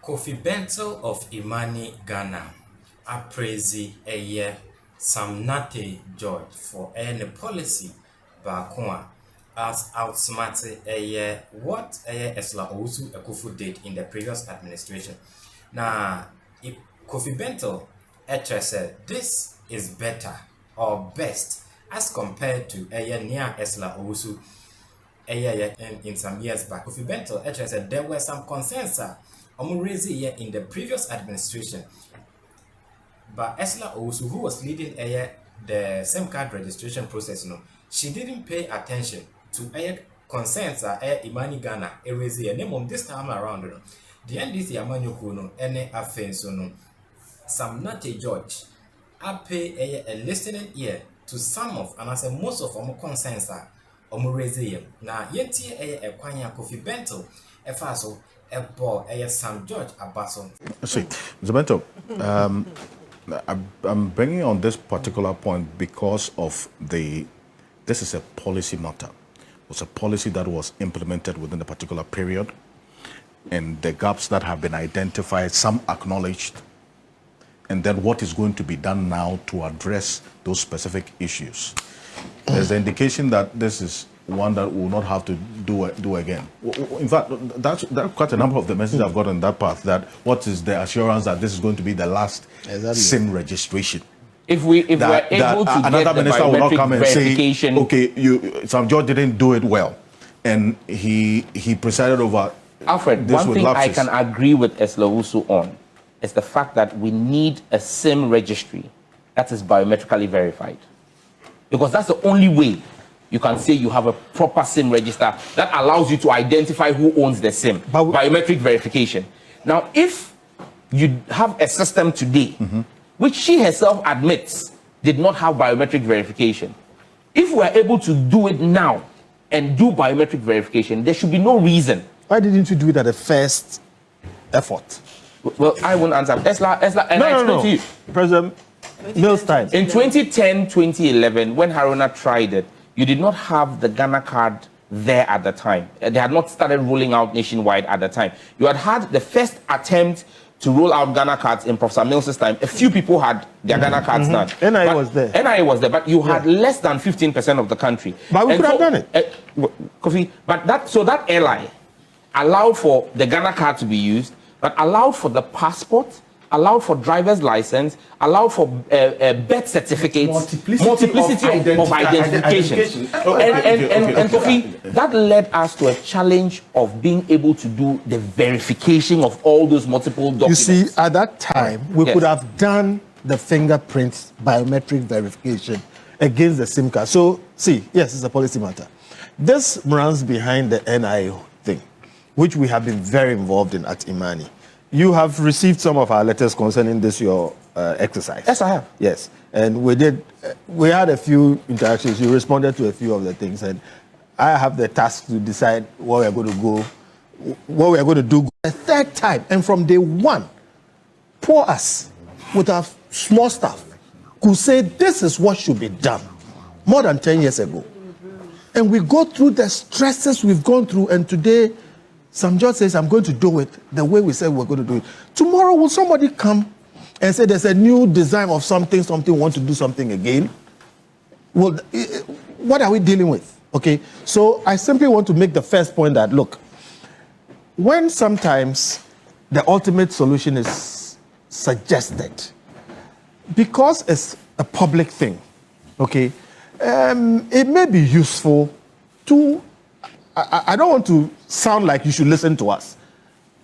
Kofi Bentil of Imani, Ghana, appraise Samnate Georg for any policy Bakwa as outsmarted what Ursula Owusu did in the previous administration. Now, if Kofi Bentil said this is better or best as compared to near Ursula Owusu in some years back. Kofi Bentil said there were some concerns raised in the previous administration, but Ursula Owusu, who was leading the SIM card registration process, she didn't pay attention to concerns Imani Ghana raised name this time around. The NDC Amanyoko any offense some Nate Georg I pay a listening ear to some of and I say most of our concerns are raised now yet a kwanya Kofi Bentil faso Sam Georg Abason. See, Mr. Bentil, I'm bringing on this particular point because of this is a policy matter. It was a policy that was implemented within a particular period, and the gaps that have been identified, some acknowledged, and then what is going to be done now to address those specific issues. There's the indication that this is one that will not have to do again. In fact, that's quite a number of the messages I've got on that path, that what is the assurance that this is going to be the last SIM registration? If we're able to another get minister the will not come and say, okay, Sam Georg didn't do it well, and he presided over. Alfred, this one thing lapses. I can agree with Ursula Owusu on is the fact that we need a SIM registry that is biometrically verified, because that's the only way you can say you have a proper SIM register that allows you to identify who owns the SIM. Biometric verification. Now, if you have a system today, which she herself admits did not have biometric verification, if we are able to do it now and do biometric verification, there should be no reason. Why didn't you do it at the first effort? Well, I won't answer. Esla, and I explain to you. President Mills time. In 2010, 2011, when Haruna tried it, you did not have the Ghana card there at the time. They had not started rolling out nationwide at the time. You had the first attempt to roll out Ghana cards in Professor Mills' time. A few people had their Ghana cards done. NIA was there. NIA was there, but you had less than 15% of the country. But we could have done it. Kofi, but that airline allowed for the Ghana card to be used, but allowed for the passport, allowed for driver's license, allowed for birth certificates, multiplicity of identification. And Kofi, that led us to a challenge of being able to do the verification of all those multiple documents. You see, at that time, we could have done the fingerprint biometric verification against the SIM card. So, see, yes, it's a policy matter. This runs behind the NIA thing, which we have been very involved in at Imani. You have received some of our letters concerning this, your exercise. Yes, I have. Yes. And we had a few interactions. You responded to a few of the things. And I have the task to decide where we're going to go, what we're going to do. The third time, and from day one, poor us, with our small staff, could say this is what should be done more than 10 years ago. And we go through the stresses we've gone through, and today, Sam Georg says, I'm going to do it the way we said we're going to do it. Tomorrow, will somebody come and say there's a new design of something, want to do something again? Well, what are we dealing with? Okay, so I simply want to make the first point that, look, when sometimes the ultimate solution is suggested, because it's a public thing, okay, it may be useful to, I don't want to sound like you should listen to us,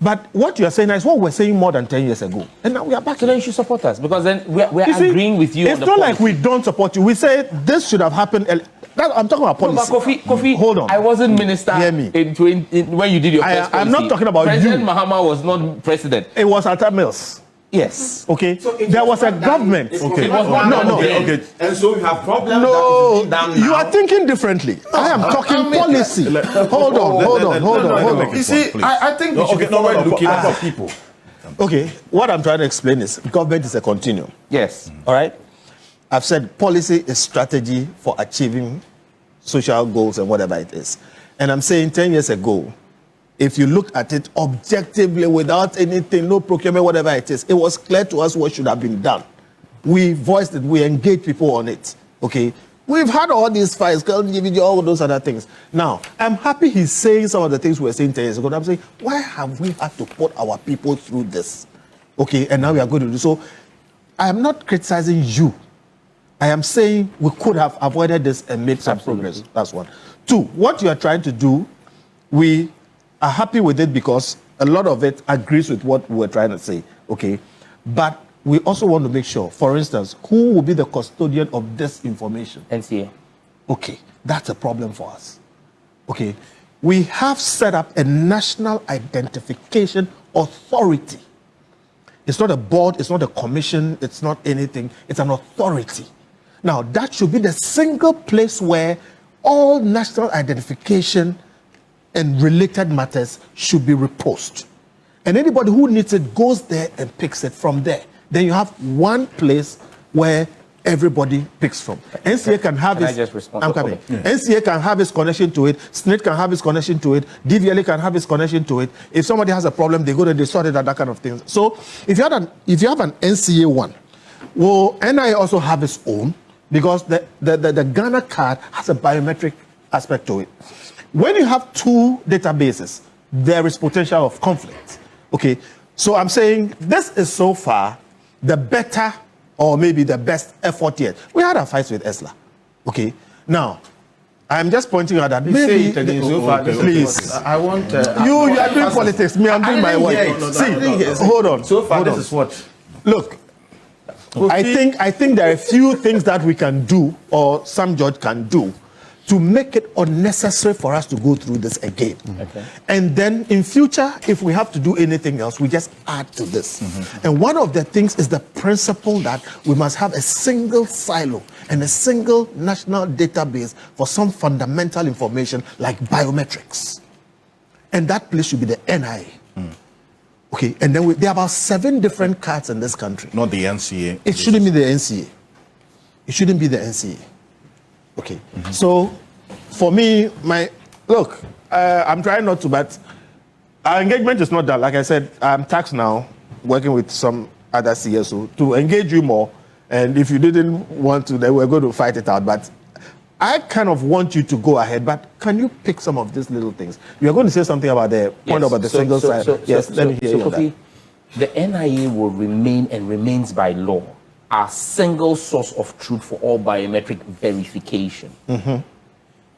but what you are saying is what we're saying more than 10 years ago, and now we are back. So then you should support us, because then we're agreeing with you. It's not like we don't support you. We say this should have happened. I'm talking about policy. No, but Kofi, hold on. I wasn't minister when you did your first policy. I'm not talking about President Mahama was not president. It was at Mills. Yes. Okay. So there was a government. Okay. Okay. And so you have problems. No, that you are thinking differently. I am talking policy. Hold on. You see, I think we should forward looking at people. Okay. What I'm trying to explain is government is a continuum. Yes. All right. I've said policy is strategy for achieving social goals and whatever it is. And I'm saying 10 years ago, if you look at it objectively, without anything, no procurement, whatever it is, it was clear to us what should have been done. We voiced it, we engaged people on it, okay? We've had all these fights, all those other things. Now, I'm happy he's saying some of the things we were saying 10 years ago. I'm saying, why have we had to put our people through this? Okay, and now we are going to do so. I am not criticizing you. I am saying we could have avoided this and made some progress. That's one. Two, what you are trying to do, we are happy with it because a lot of it agrees with what we're trying to say, okay? But we also want to make sure, for instance, who will be the custodian of this information? NCA. Okay, that's a problem for us. Okay, we have set up a national identification authority. It's not a board, it's not a commission, it's not anything, it's an authority. Now, that should be the single place where all national identification and related matters should be reposed. And anybody who needs it goes there and picks it from there. Then you have one place where everybody picks from. NCA can have I just respond? I'm coming. Okay. Yeah. NCA can have its connection to it. SNIT can have its connection to it. DVLA can have its connection to it. If somebody has a problem, they go there, they sort it out, that kind of thing. So if you have an NCA one, well, NIA also have its own because the Ghana card has a biometric aspect to it. When you have two databases, there is potential of conflict. Okay, so I'm saying this is so far the better or maybe the best effort yet. We had a fight with Ursula. Okay, now I'm just pointing out that maybe please. I want you are doing politics. Me, I'm doing my work. See, hold on. So far, this is what. Look, I think there are a few things that we can do or some judge can do to make it unnecessary for us to go through this again. Okay. And then in future, if we have to do anything else, we just add to this. And one of the things is the principle that we must have a single silo and a single national database for some fundamental information like biometrics. And that place should be the NIA. Okay, and then there are about 7 different cards in this country. Not the NCA. It shouldn't be the NCA. It shouldn't be the NCA. Okay, so for me, I'm trying not to, but our engagement is not done. Like I said, I'm taxed now, working with some other CSO to engage you more. And if you didn't want to, then we're going to fight it out. But I kind of want you to go ahead, but can you pick some of these little things? You're going to say something about the point about the single side. Let me hear you. Kofi, the NIA will remain and remains by law our single source of truth for all biometric verification.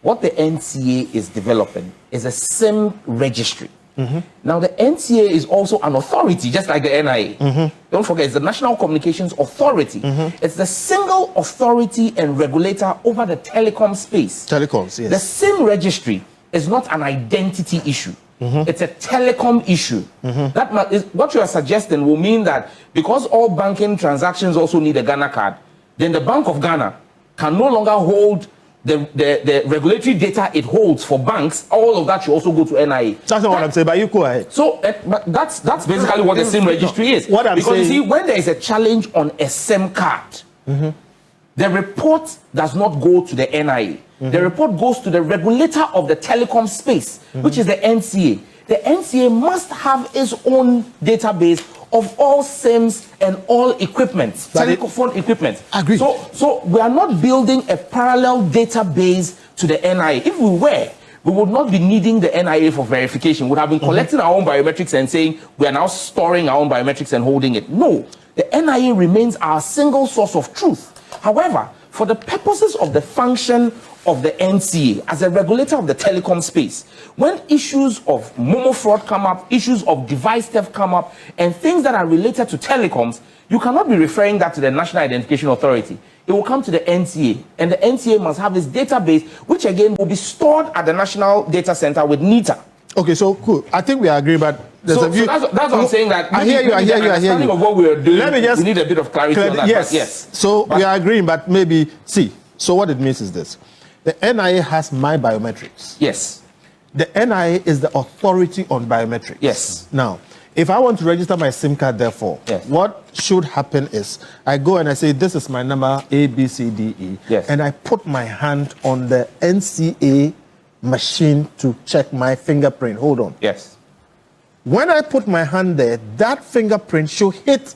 What the NCA is developing is a SIM registry. Now, the NCA is also an authority, just like the NIA. Don't forget, it's the National Communications Authority. It's the single authority and regulator over the telecom space. Telecoms, yes. The SIM registry is not an identity issue. It's a telecom issue. That is, what you are suggesting will mean that because all banking transactions also need a Ghana card, then the Bank of Ghana can no longer hold the regulatory data it holds for banks. All of that should also go to NIA. That's not what I'm saying, but you go ahead. So but that's basically what the SIM registry is. What I'm because saying, you see, when there is a challenge on a SIM card, the report does not go to the NIA. The report goes to the regulator of the telecom space, which is the NCA. The NCA must have its own database of all SIMs and all equipment, telephone equipment. Agree. So we are not building a parallel database to the NIA. If we were, we would not be needing the NIA for verification. We would have been collecting our own biometrics and saying we are now storing our own biometrics and holding it. No, the NIA remains our single source of truth. However, for the purposes of the function of the NCA as a regulator of the telecom space, when issues of Momo fraud come up, issues of device theft come up, and things that are related to telecoms, you cannot be referring that to the National Identification Authority. It will come to the NCA, and the NCA must have its database, which again will be stored at the National Data Center with NITA. Okay, so cool. I think we agree, but there's a view. So that's what I'm saying. That I hear you. Of what we are doing, Let me just we need a bit of clarity on that. Yes. Yes. So we are agreeing, but maybe see. So what it means is this: the NIA has my biometrics. Yes. The NIA is the authority on biometrics. Yes. Now, if I want to register my SIM card, therefore, yes, what should happen is I go and I say, this is my number A, B, C, D, E. Yes. And I put my hand on the NCA machine to check my fingerprint. Hold on. Yes. When I put my hand there, that fingerprint should hit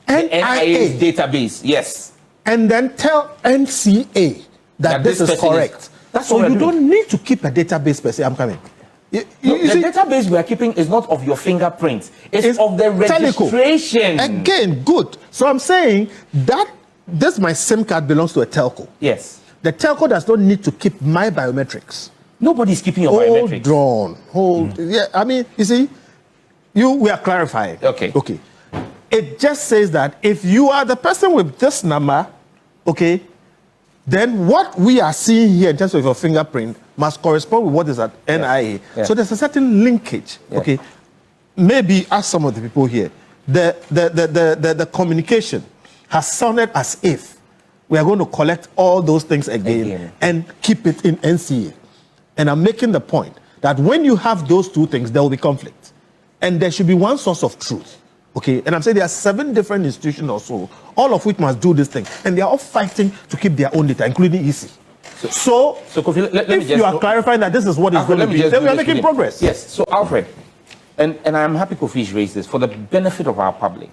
NIA's NIA database, yes. and then tell NCA that this is correct. So you don't need to keep a database per se. I'm coming. The database we are keeping is not of your fingerprint. It's of the registration. Telco. Again, good. So I'm saying that this my SIM card belongs to a telco. Yes. The telco does not need to keep my biometrics. Nobody's keeping your biometrics. Hold on. Yeah, I mean, you see, we are clarifying. Okay. Okay. It just says that if you are the person with this number, okay, then what we are seeing here in terms of your fingerprint must correspond with what is at NIA. Yeah. So there's a certain linkage. Yeah. Okay. Maybe ask some of the people here. The communication has sounded as if we are going to collect all those things again and keep it in NCA. And I'm making the point that when you have those two things, there will be conflict. And there should be one source of truth. Okay, and I'm saying there are 7 different institutions or so, all of which must do this thing. And they are all fighting to keep their own data, including EC. So Kofi, let if you are clarifying that this is what is going to be, then we are making progress. Yes, so Alfred, and I'm happy Kofi's raised this for the benefit of our public.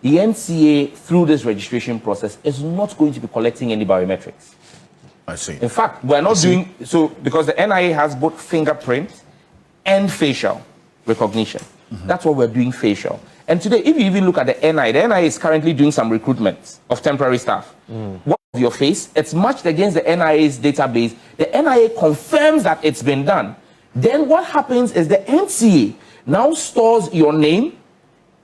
The NCA, through this registration process, is not going to be collecting any biometrics. I see. In fact, we're not doing so because the NIA has both fingerprint and facial recognition. That's what we're doing, facial. And today, if you even look at the NIA is currently doing some recruitment of temporary staff. What of your face? It's matched against the NIA's database. The NIA confirms that it's been done. Then what happens is the NCA now stores your name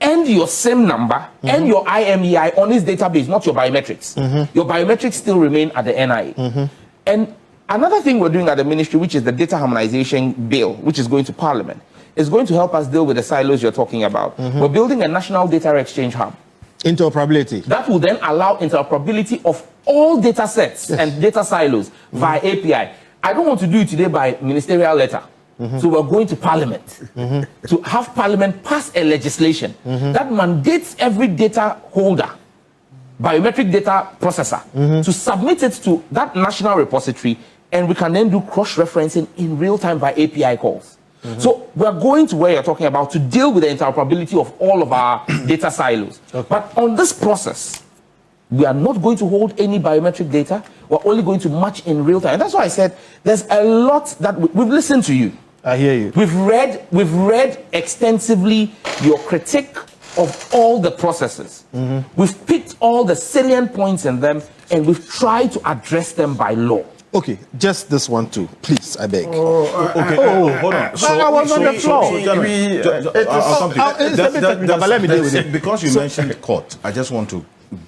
and your SIM number and your IMEI on its database, not your biometrics. Your biometrics still remain at the NIA. And another thing we're doing at the ministry, which is the data harmonization bill, which is going to Parliament, is going to help us deal with the silos you're talking about. We're building a national data exchange hub. Interoperability. That will then allow interoperability of all data sets and data silos via API. I don't want to do it today by ministerial letter. So we're going to Parliament to have Parliament pass a legislation that mandates every data holder, biometric data processor, to submit it to that national repository, and we can then do cross-referencing in real time by API calls. So we're going to where you're talking about to deal with the interoperability of all of our data silos. But on this process, we are not going to hold any biometric data. We're only going to match in real time. And that's why I said there's a lot that we've listened to you. I hear you. We've read extensively your critique of all the processes. We've picked all the salient points in them, and we've tried to address them by law. Okay, just this one too, please, I beg. Hold on. I was on the floor. Because you mentioned court, I just want to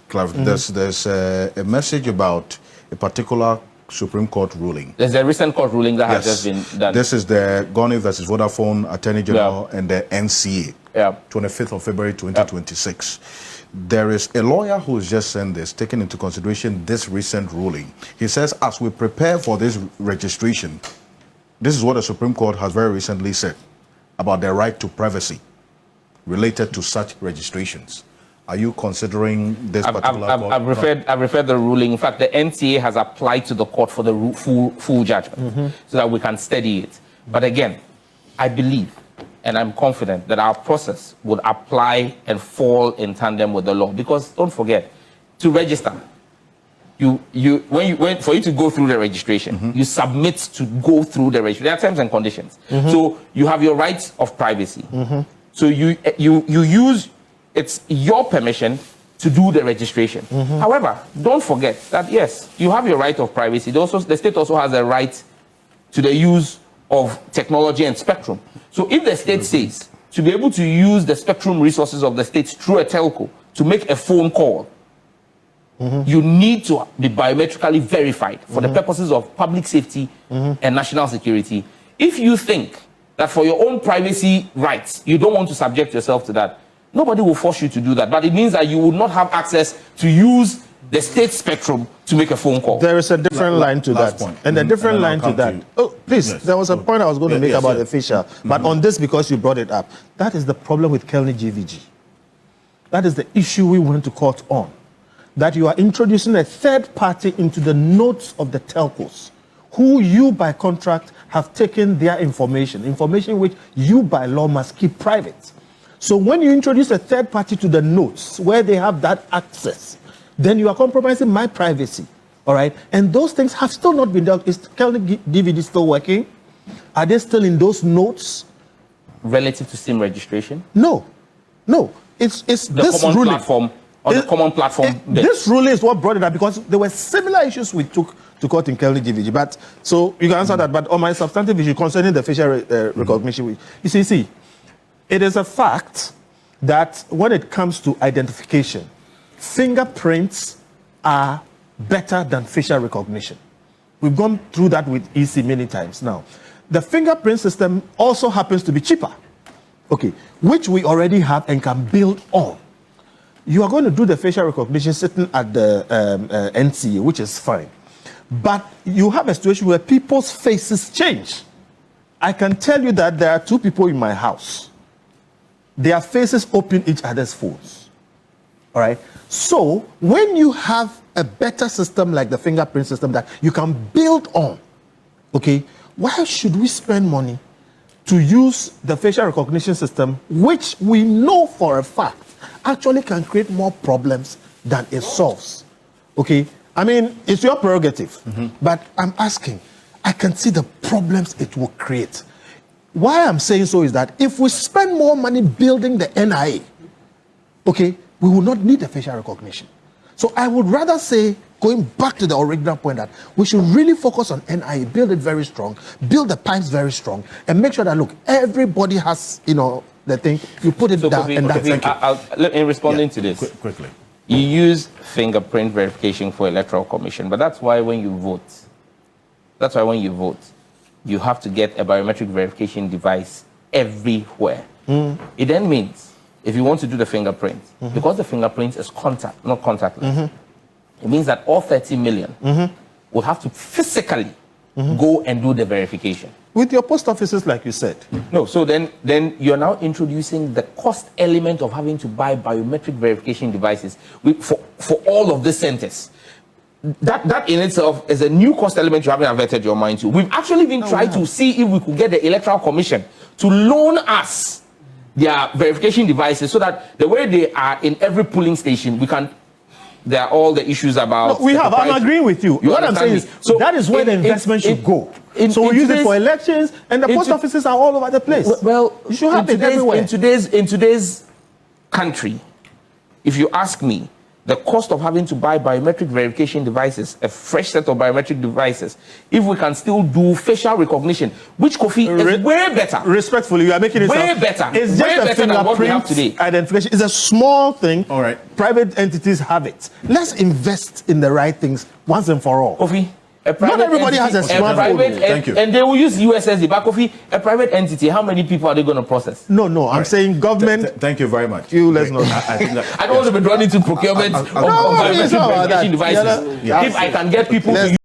clarify. There's a message about a particular Supreme Court ruling. There's a recent court ruling that has just been done. This is the Goni versus Vodafone Attorney General and the NCA. 25th of February 2026. There is a lawyer who has just sent this, taking into consideration this recent ruling. He says, as we prepare for this registration, this is what the Supreme Court has very recently said about the right to privacy related to such registrations. Are you considering this particular court? I've referred the ruling. In fact, the NCA has applied to the court for the full judgment so that we can study it. But again, I believe and I'm confident that our process would apply and fall in tandem with the law. Because don't forget, to register, for you to go through the registration, you submit to go through the registration. There are terms and conditions. So you have your rights of privacy. So you use, it's your permission to do the registration. However, don't forget that yes, you have your right of privacy. The state also has a right to the use of technology and spectrum. So if the state says to be able to use the spectrum resources of the state through a telco to make a phone call, you need to be biometrically verified for the purposes of public safety and national security. If you think that for your own privacy rights, you don't want to subject yourself to that, nobody will force you to do that. But it means that you will not have access to use the state spectrum to make a phone call. There is a different line to that. Point. And a different line to that. Oh, please, there was a point I was going to make about the facial. But on this, because you brought it up, that is the problem with Kelny GVG. That is the issue we went to court on. That you are introducing a third party into the notes of the telcos, who you by contract have taken their information which you by law must keep private. So when you introduce a third party to the notes where they have that access, then you are compromising my privacy. All right? And those things have still not been dealt. Is Kelly DVD still working? Are they still in those notes? Relative to SIM registration? No. No. It's the this common ruling. Platform or the common platform. This ruling is what brought it up, because there were similar issues we took to court in Kelly DVG. But so you can answer that. But on my substantive issue concerning the facial recognition, you see, it is a fact that when it comes to identification, fingerprints are better than facial recognition. We've gone through that with EC many times now. The fingerprint system also happens to be cheaper, okay, which we already have and can build on. You are going to do the facial recognition sitting at the NCA, which is fine. But you have a situation where people's faces change. I can tell you that there are two people in my house. Their faces open each other's phones. All right? So when you have a better system like the fingerprint system that you can build on, okay, why should we spend money to use the facial recognition system, which we know for a fact actually can create more problems than it solves? Okay? I mean, it's your prerogative, but I'm asking, I can see the problems it will create. Why I'm saying so is that if we spend more money building the NIA, okay, we will not need the facial recognition. So I would rather say, going back to the original point, that we should really focus on NIA, build it very strong, build the pipes very strong, and make sure that, look, everybody has, you know, the thing, you put it down, and that's it. In responding to this, quickly. You use fingerprint verification for electoral commission, but that's why when you vote, you have to get a biometric verification device everywhere. It then means, if you want to do the fingerprint, because the fingerprint is contact, not contactless, it means that all 30 million will have to physically go and do the verification. With your post offices, like you said. No, so then you're now introducing the cost element of having to buy biometric verification devices for all of the centers. That in itself is a new cost element you haven't averted your mind to. We've actually been trying to see if we could get the Electoral Commission to loan us their verification devices so that the way they are in every polling station, we can. There are all the issues about. No, we have. I'm agreeing with you. What I'm saying is, so that is where the investment should go. So we use it for elections, and the post offices are all over the place. Well, you should have it everywhere. In today's country, if you ask me, the cost of having to buy biometric verification devices, a fresh set of biometric devices, if we can still do facial recognition, which Kofi is way better. Respectfully, you are making it way better. It's just way a better than what we have today. Identification. It's a small thing. All right. Private entities have it. Let's invest in the right things once and for all. Kofi, not everybody has a smartphone. Thank you. And they will use USSD. But Kofi, a private entity, how many people are they going to process? No. I'm saying government. Thank you very much. Let's not. I don't want to be drawn into procurement of biometric verification devices. If I can get people to